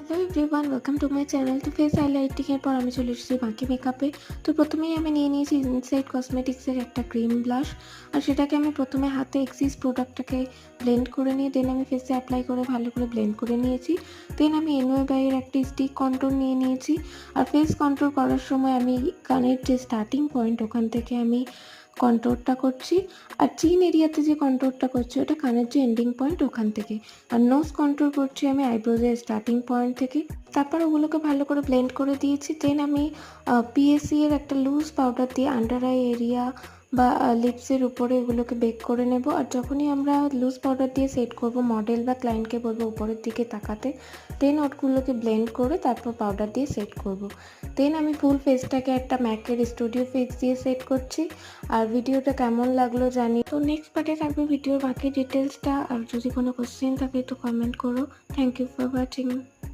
Hello everyone, welcome to my channel. তো face highlighting এর পর আমি চলে এসেছি বাকি মেকআপে। তো প্রথমেই আমি নিয়ে নিয়েছি ইনসাইড কসমেটিক্সের একটা ক্রিম ব্লাশ, আর সেটাকে আমি প্রথমে হাতে এক্সিস প্রোডাক্টটাকে ব্লেন্ড করে নিয়ে দেন আমি ফেসে অ্যাপ্লাই করে ভালো করে ব্লেন্ড করে নিয়েছি। দেন আমি এনওয়ে বাইয়ের একটি স্টিক কন্ট্রোল নিয়ে নিয়েছি। আর ফেস কন্ট্রোল করার সময় আমি কানের যে স্টার্টিং পয়েন্ট ওখান থেকে আমি কন্ট্রোলটা করছি, আর চিন এরিয়াতে যে কন্ট্রোলটা করছি ওটা কানের যে এন্ডিং পয়েন্ট ওখান থেকে। আর নোজ কন্ট্রোল করছি আমি আইব্রোজের স্টার্টিং পয়েন্ট থেকে। তারপর ওগুলোকে ভালো করে ব্লেন্ড করে দিয়েছি। দেন আমি পিএসি এর একটা লুজ পাউডার দিয়ে আন্ডার আই এরিয়া বা লিপসের উপরে এগুলোকে বেক করে নেব। আর যখনই আমরা লুজ পাউডার দিয়ে সেট করব, মডেল বা ক্লায়েন্টকে বলবো উপরের দিকে তাকাতে। দেন ওগুলোকে ব্লেন্ড করে তারপর পাউডার দিয়ে সেট করব। দেন আমি ফুল ফেসটাকে একটা ম্যাকের স্টুডিও ফিক্স দিয়ে সেট করছি। আর ভিডিওটা কেমন লাগলো জানি। তো নেক্সট পার্টে থাকবে ভিডিওর বাকি ডিটেলসটা। আর যদি কোনো কোশ্চেন থাকে তো কমেন্ট করো। Thank you for watching.